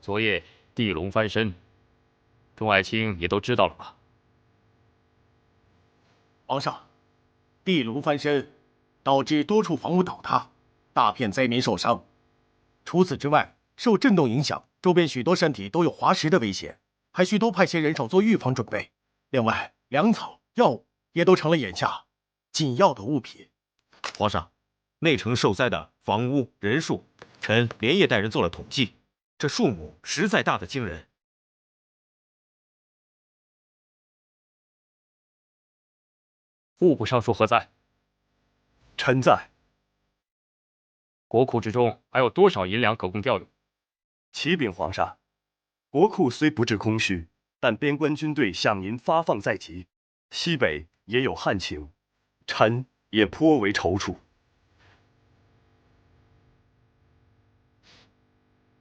昨夜地龙翻身，众爱卿也都知道了吧？皇上，地龙翻身，导致多处房屋倒塌，大片灾民受伤。除此之外，受震动影响，周边许多山体都有滑石的危险，还需多派些人手做预防准备。另外，粮草、药物也都成了眼下紧要的物品。皇上，内城受灾的房屋人数，臣连夜带人做了统计，这数目实在大得惊人。户部尚书何在？臣在。国库之中还有多少银两可供调用？启禀皇上，国库虽不至空虚，但边关军队向您发放在即，西北也有旱情，臣也颇为踌躇。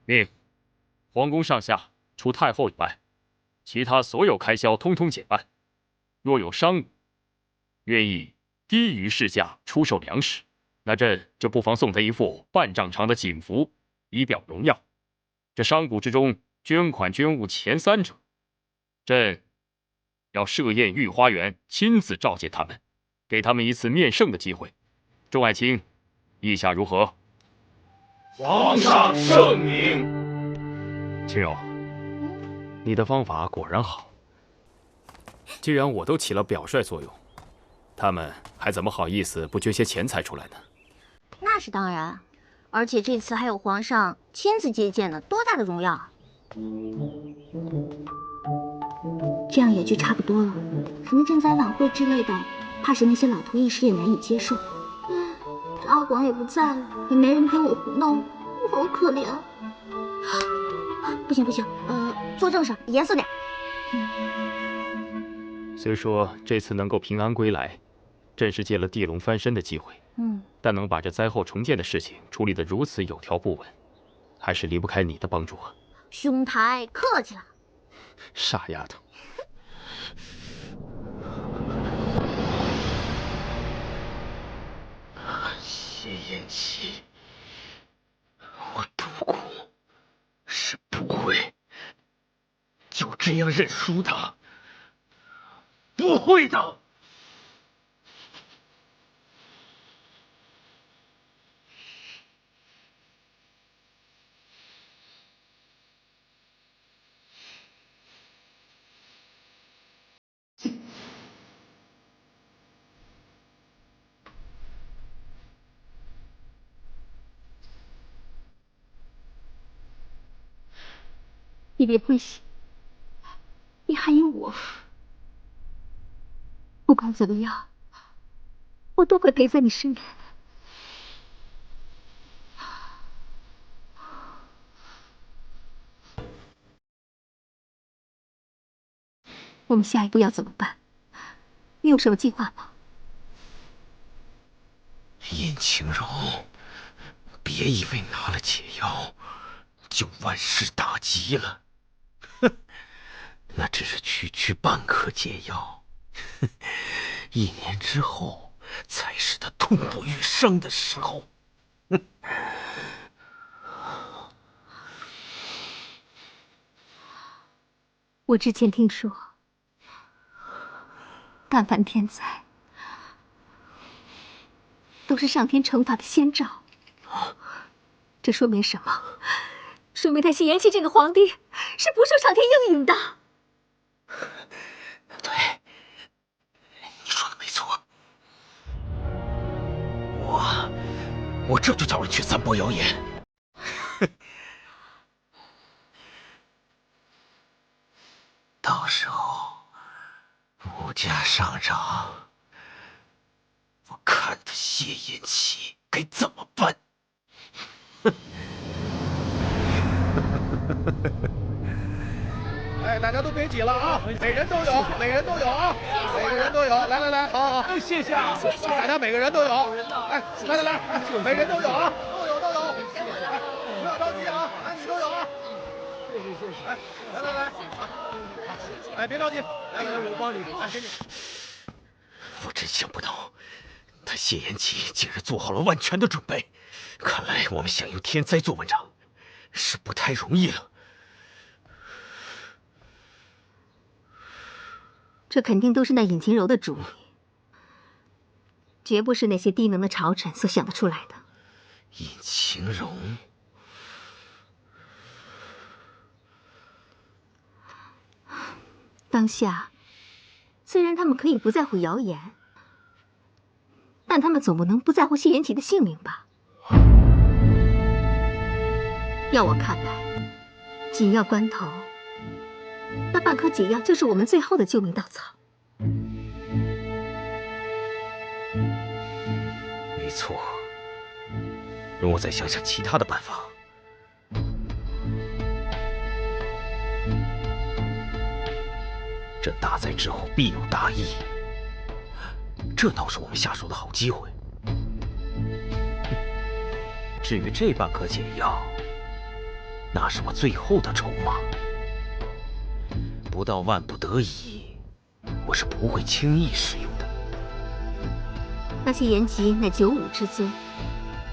命皇宫上下除太后以外，其他所有开销通通减半。若有商贾愿意低于市价出售粮食，那朕就不妨送他一副半丈长的锦服，以表荣耀。这商贾之中捐款捐物前3者，朕要设宴御花园，亲自召见他们，给他们一次面圣的机会。众爱卿，意下如何？皇上圣明。秦柔，你的方法果然好。既然我都起了表率作用，他们还怎么好意思不捐些钱财出来呢？那是当然，而且这次还有皇上亲自接见呢，多大的荣耀啊！这样也就差不多了。什么赈灾晚会之类的，怕是那些老头一时也难以接受。这阿广也不在了，也没人陪我胡闹，我好可怜。不行不行，做正事，严肃点。虽说这次能够平安归来，朕是借了地龙翻身的机会，但能把这灾后重建的事情处理得如此有条不紊，还是离不开你的帮助啊。兄台客气了。傻丫头。谢延琪，我独孤是不会就这样认输的，不会的。你别灰心，你还有我，不管怎么样，我都会陪在你身边。我们下一步要怎么办？你有什么计划吗？殷晴柔，别以为拿了解药就万事大吉了。哼，那只是区区半颗解药，1年之后才是他痛不欲生的时候。我之前听说，但凡天灾，都是上天惩罚的先兆。这说明什么？说明他谢延琪这个皇帝是不受上天应允的。对，你说的没错。我这就叫人去散播谣言。到时候物价上涨，我看他谢延琪该怎么办。哎，大家都别挤了啊！每人都有，每人都有啊！每个人都有，来来来，好好，谢谢啊，谢谢，大家每个人都有，哎，来来来，每人都有啊，都有都有，不要着急啊，男女都有啊！谢谢谢谢，哎，来来来，哎，别着急，来来来，我帮你，哎，给你。我真想不到，他谢延琪竟然做好了万全的准备。看来我们想用天灾做文章，是不太容易了。这肯定都是那尹晴柔的主意，绝不是那些低能的朝臣所想得出来的。尹晴柔，当下，虽然他们可以不在乎谣言，但他们总不能不在乎谢元吉的性命吧？要我看来，紧要关头，那半颗解药就是我们最后的救命稻草。没错，容我再想想其他的办法。这大灾之后必有大疫，这倒是我们下手的好机会。至于这半颗解药，那是我最后的筹码，不到万不得已，我是不会轻易使用的。那谢延吉乃95之尊，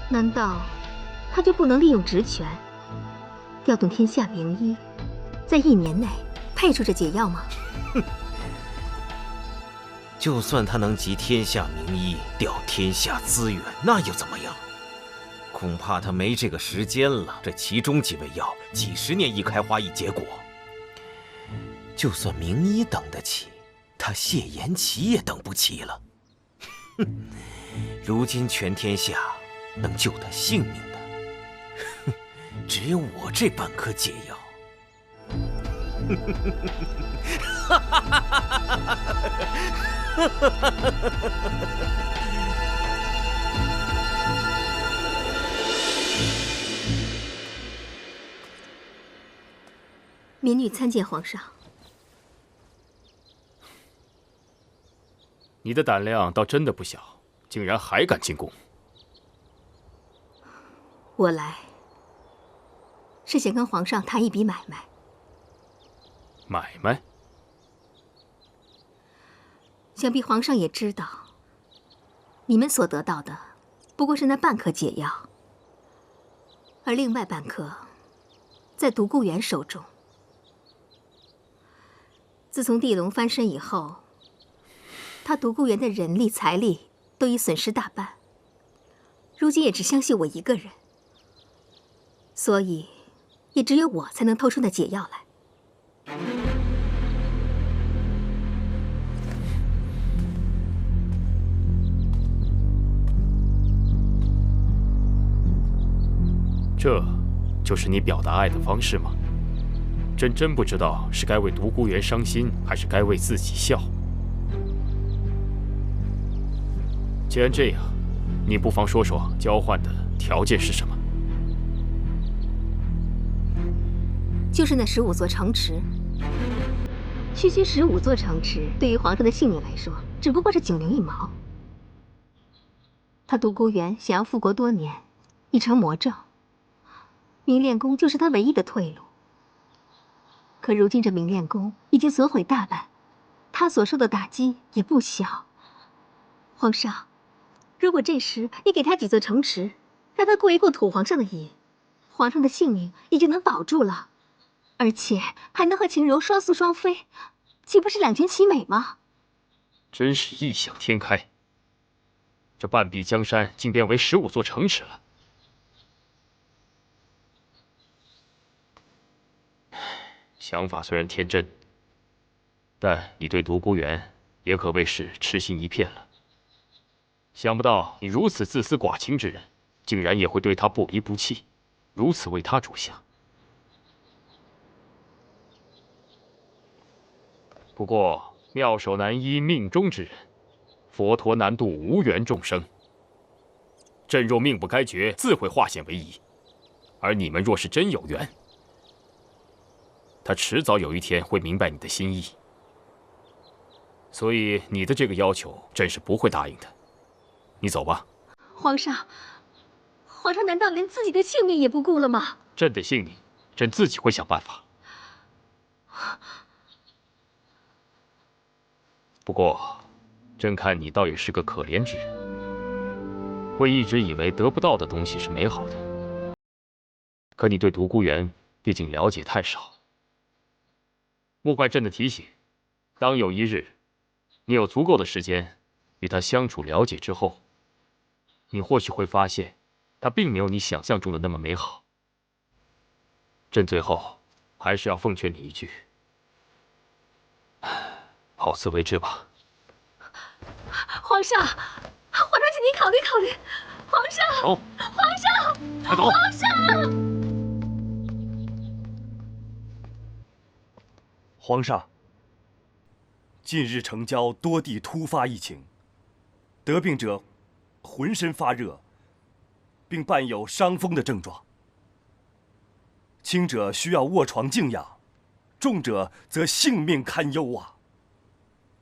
难道他就不能利用职权，调动天下名医，在1年内配出这解药吗？就算他能集天下名医，调天下资源，那又怎么样？恐怕他没这个时间了。这其中几味药，几十年一开花一结果。就算名医等得起，他谢延齐也等不起了。哼，如今全天下能救他性命的，哼，只有我这半颗解药。哈哈哈哈哈哈！民女参见皇上。你的胆量倒真的不小，竟然还敢进宫。我来是想跟皇上谈一笔买卖。买卖？想必皇上也知道，你们所得到的不过是那半颗解药，而另外半颗在独孤远手中。自从地龙翻身以后，他独孤园的人力财力都已损失大半，如今也只相信我一个人，所以也只有我才能偷出那解药来。这就是你表达爱的方式吗？真不知道是该为独孤园伤心，还是该为自己笑。既然这样，你不妨说说交换的条件是什么？就是那15座城池。区区15座城池，对于皇上的性命来说，只不过是九牛一毛。他独孤园想要复国多年，已成魔怔，明炼宫就是他唯一的退路。可如今这明炼宫已经损毁大半，他所受的打击也不小。皇上，如果这时你给他几座城池，让他过一过土皇上的瘾，皇上的性命也就能保住了，而且还能和晴柔双宿双飞，岂不是两全其美吗？真是异想天开，这半壁江山竟变为15座城池了。想法虽然天真，但你对独孤园也可谓是痴心一片了。想不到你如此自私寡情之人，竟然也会对他不离不弃，如此为他着想。不过妙手难医命中之人，佛陀难渡无缘众生。朕若命不该绝，自会化险为夷；而你们若是真有缘，他迟早有一天会明白你的心意，所以你的这个要求，朕是不会答应的。你走吧。皇上，皇上难道连自己的性命也不顾了吗？朕的性命，朕自己会想办法。不过，朕看你倒也是个可怜之人，会一直以为得不到的东西是美好的。可你对独孤园毕竟了解太少。莫怪朕的提醒，当有一日你有足够的时间与他相处了解之后，你或许会发现，他并没有你想象中的那么美好。朕最后还是要奉劝你一句，好自为之吧。皇上，皇上，请您考虑考虑。皇上，走，皇上，快走！皇上，皇上，近日城郊多地突发疫情，得病者浑身发热，并伴有伤风的症状。轻者需要卧床静养，重者则性命堪忧啊！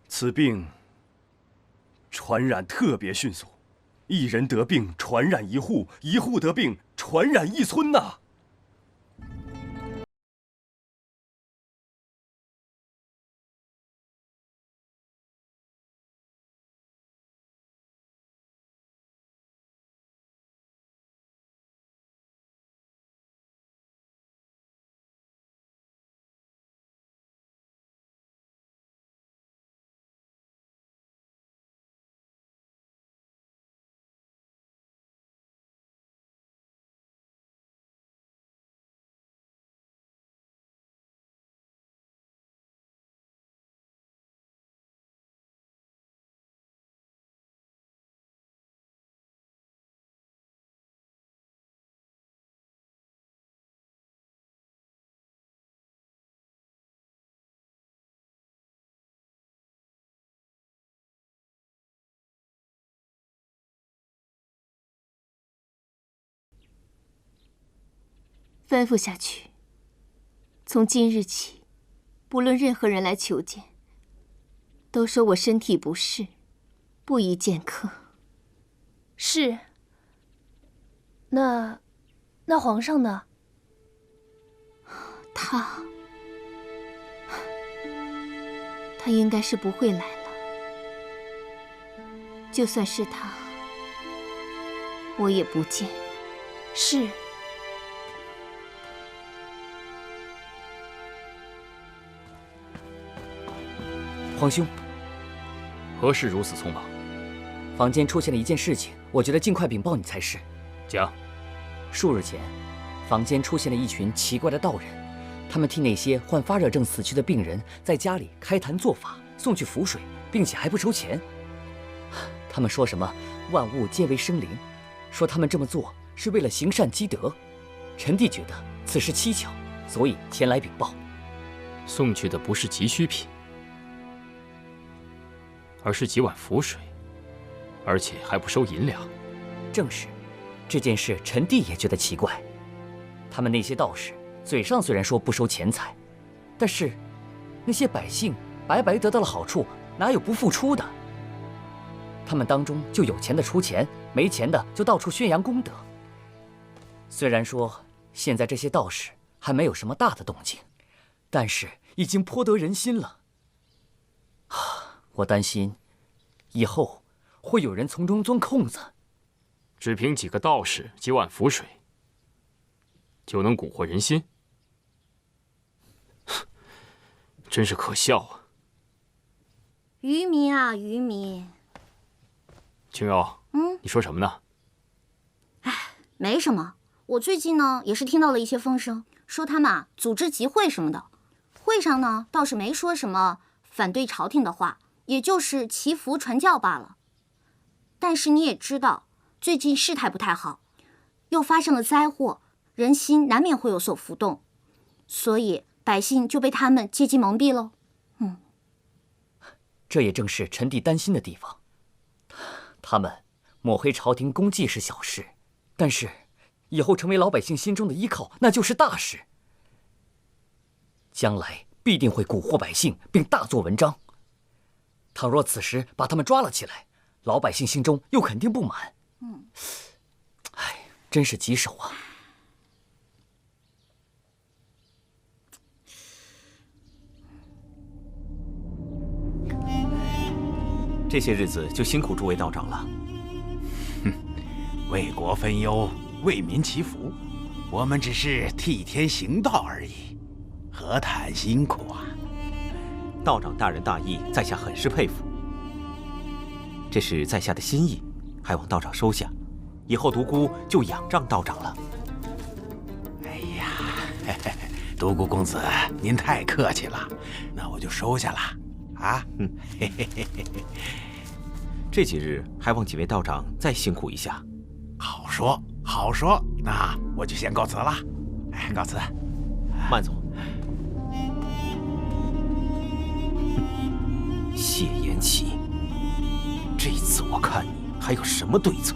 此病传染特别迅速，一人得病传染一户，一户得病传染一村呐！吩咐下去，从今日起，不论任何人来求见，都说我身体不适，不宜见客。是。那皇上呢？他应该是不会来了。就算是他，我也不见。是。皇兄，何事如此匆忙？坊间出现了一件事情，我觉得尽快禀报你才是。讲。数日前，坊间出现了一群奇怪的道人，他们替那些患发热症死去的病人在家里开坛做法，送去符水，并且还不收钱。他们说什么万物皆为生灵，说他们这么做是为了行善积德。臣弟觉得此事蹊跷，所以前来禀报。送去的不是急需品，而是几碗符水，而且还不收银两。正是，这件事臣弟也觉得奇怪。他们那些道士嘴上虽然说不收钱财，但是那些百姓白白得到了好处，哪有不付出的？他们当中就有钱的出钱，没钱的就到处宣扬功德。虽然说现在这些道士还没有什么大的动静，但是已经颇得人心了。我担心以后会有人从中钻空子。只凭几个道士几碗符水，就能蛊惑人心，真是可笑啊！愚民啊，愚民！青柔，你说什么呢？没什么，我最近呢也是听到了一些风声，说他们组织集会什么的，会上呢倒是没说什么反对朝廷的话，也就是祈福传教罢了。但是你也知道，最近事态不太好，又发生了灾祸，人心难免会有所浮动，所以百姓就被他们借机蒙蔽喽。这也正是臣弟担心的地方。他们抹黑朝廷功绩是小事，但是以后成为老百姓心中的依靠，那就是大事。将来必定会蛊惑百姓，并大做文章。倘若此时把他们抓了起来，老百姓心中又肯定不满。真是棘手啊！这些日子就辛苦诸位道长了。为国分忧，为民祈福，我们只是替天行道而已，何谈辛苦啊？道长大仁大义，在下很是佩服。这是在下的心意，还望道长收下。以后独孤就仰仗道长了。哎呀，嘿嘿，独孤公子，您太客气了，那我就收下了。啊，嘿嘿嘿嘿嘿。这几日还望几位道长再辛苦一下。好说好说，那我就先告辞了。哎，告辞。慢走。谢延齐，这次我看你还有什么对策？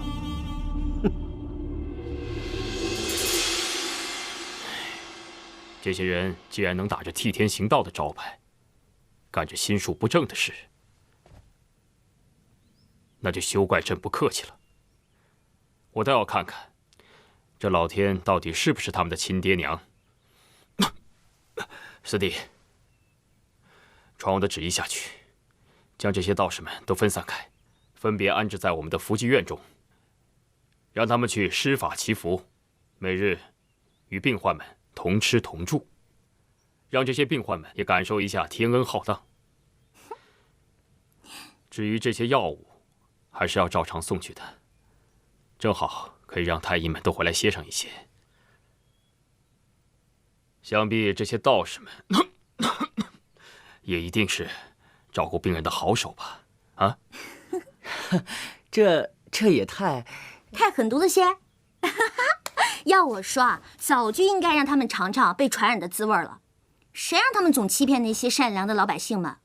这些人既然能打着替天行道的招牌，干着心术不正的事，那就休怪朕不客气了。我倒要看看，这老天到底是不是他们的亲爹娘。四弟，传我的旨意下去，将这些道士们都分散开，分别安置在我们的福济院中，让他们去施法祈福，每日与病患们同吃同住，让这些病患们也感受一下天恩浩荡。至于这些药物，还是要照常送去的，正好可以让太医们都回来歇上一些。想必这些道士们也一定是照顾病人的好手吧？啊？这也太狠毒了些。要我说啊，早就应该让他们尝尝被传染的滋味了。谁让他们总欺骗那些善良的老百姓们？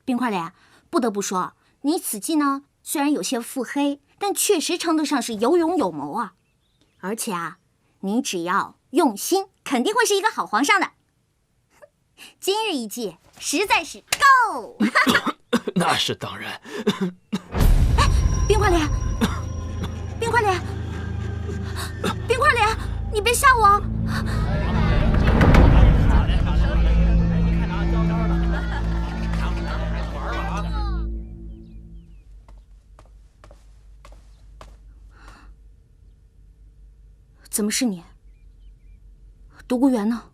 冰块脸，不得不说，你此计呢，虽然有些腹黑，但确实称得上是有勇有谋啊。而且啊，你只要用心，肯定会是一个好皇上的。今日一计，实在是够！那是当然。冰块脸，冰块脸，冰块脸，你别吓我！怎么是你？独孤园呢？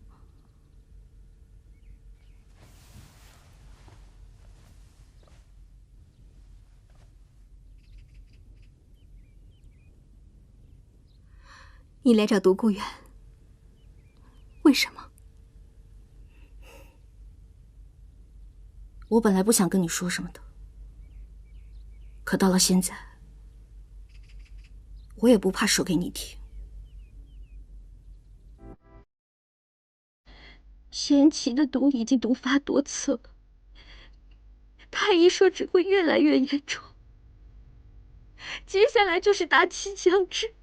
你来找独孤园，为什么？我本来不想跟你说什么的，可到了现在，我也不怕说给你听。贤齐的毒已经毒发多次了，太医说只会越来越严重，接下来就是大器将至。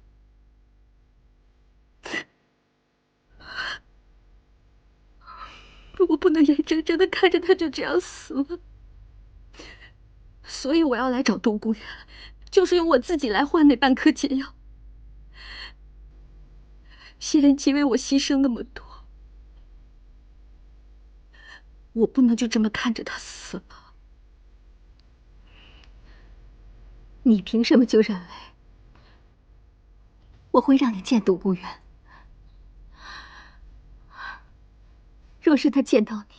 我不能眼睁睁的看着他就这样死了，所以我要来找独孤园，就是用我自己来换那半颗解药。谢延齐为我牺牲那么多，我不能就这么看着他死了。你凭什么就认为我会让你见独孤园？若是他见到你，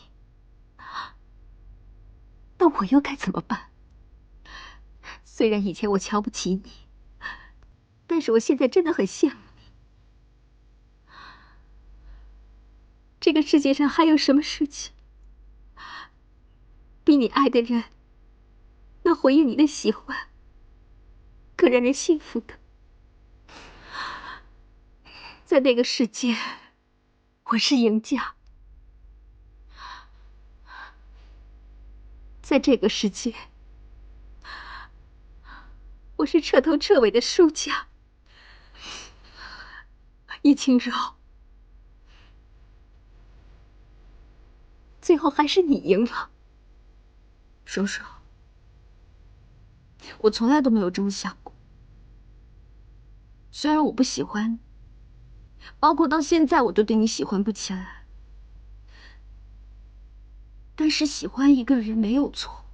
那我又该怎么办？虽然以前我瞧不起你，但是我现在真的很羡慕你。这个世界上还有什么事情比你爱的人能回应你的喜欢更让人幸福的？在那个世界，我是赢家；在这个世界，我是彻头彻尾的输家。叶轻柔，最后还是你赢了。叔叔，我从来都没有这么想过。虽然我不喜欢你，包括到现在我都对你喜欢不起来，但是喜欢一个人没有错。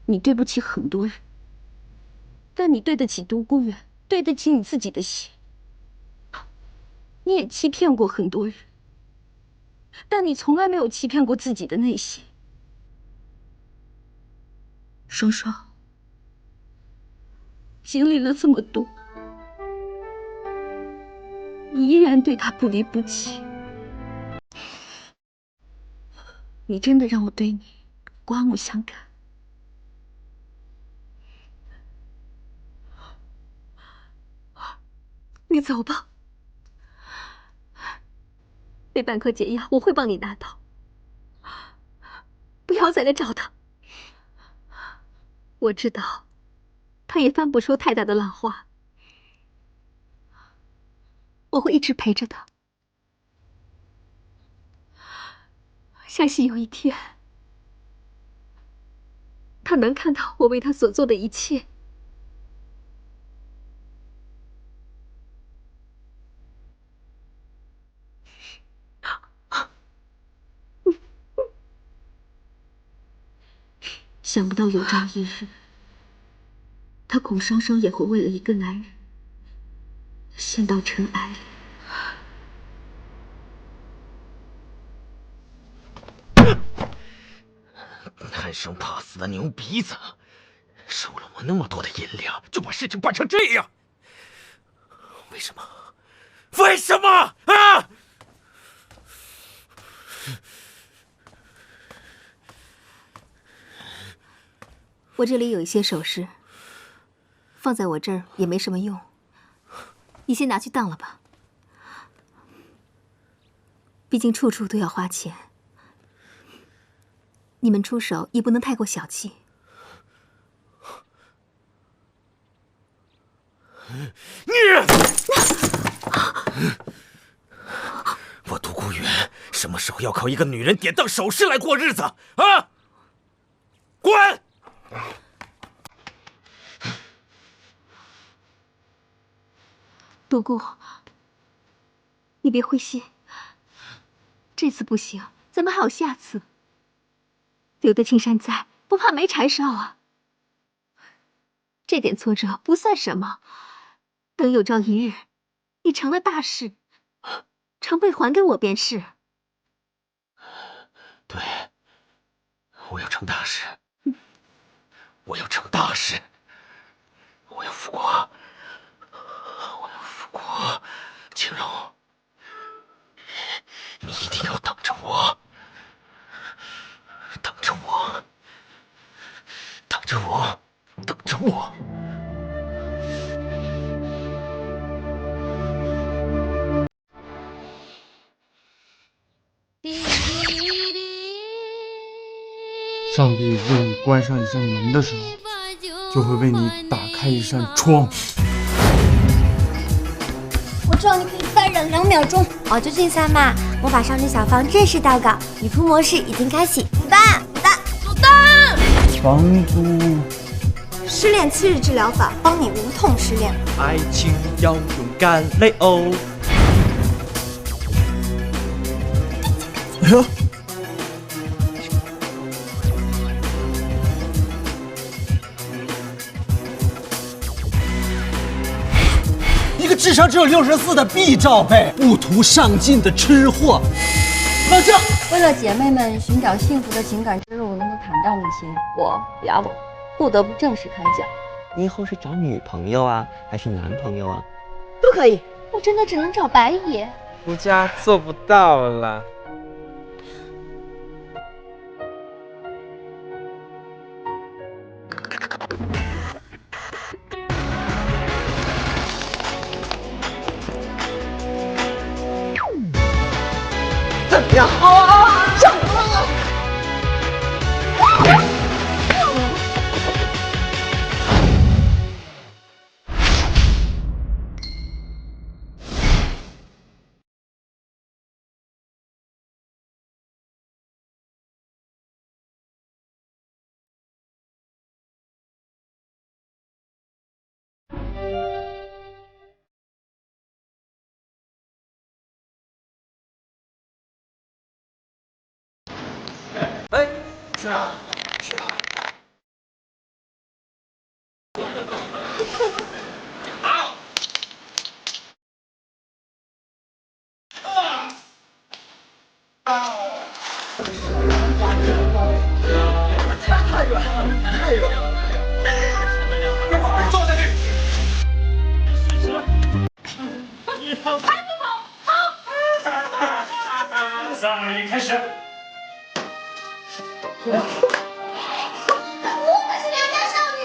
你对不起很多人，但你对得起独孤园，对得起你自己的心。你也欺骗过很多人，但你从来没有欺骗过自己的内心。双双，经历了这么多，你依然对他不离不弃，你真的让我对你刮目相看。你走吧，那半颗解药我会帮你拿到，不要再来找他。我知道，他也翻不出太大的浪花，我会一直陪着他。相信有一天，他能看到我为他所做的一切。想不到有朝一日，他孔双双也会为了一个男人陷到尘埃里。贪生怕死的牛鼻子，收了我那么多的银两，就把事情办成这样，为什么？为什么啊？我这里有一些首饰，放在我这儿也没什么用，你先拿去当了吧。毕竟处处都要花钱，你们出手也不能太过小气。我独孤远什么时候要靠一个女人典当首饰来过日子啊？滚！独孤，你别灰心，这次不行，咱们还有下次。留得青山在，不怕没柴烧啊。这点挫折不算什么，等有朝一日你成了大事，成倍还给我便是。对，我要成大事，我要成大事，我要复国，我要复国。青柔，你一定要等着我，等着我，等着我，等着我。上帝为你关上一扇门的时候，就会为你打开一扇窗。我知道你可以翻人2秒钟，就竞赛嘛！魔法少女小芳正式到岗，女仆模式已经开启。牡丹，房租。失恋7日治疗法，帮你无痛失恋。爱情要勇敢雷欧。哎呀！一个智商只有64的 B 罩杯，不图上进的吃货。老姜，为了姐妹们寻找幸福的情感之路能够坦荡一些，我雅我不得不正式开讲。你以后是找女朋友啊，还是男朋友啊？都可以。我真的只能找白爷。夫家做不到了。怎么样？上了！哎，是啊，是啊。太远了，太远了。坐下去。你跑，还不跑？跑！3、2、1，开始。我可是良家少女。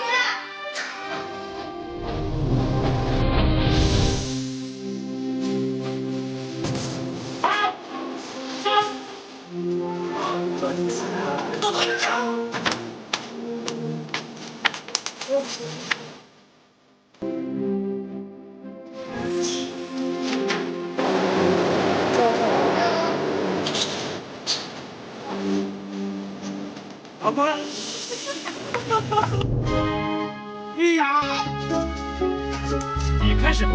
好吧。哎呀！你开始。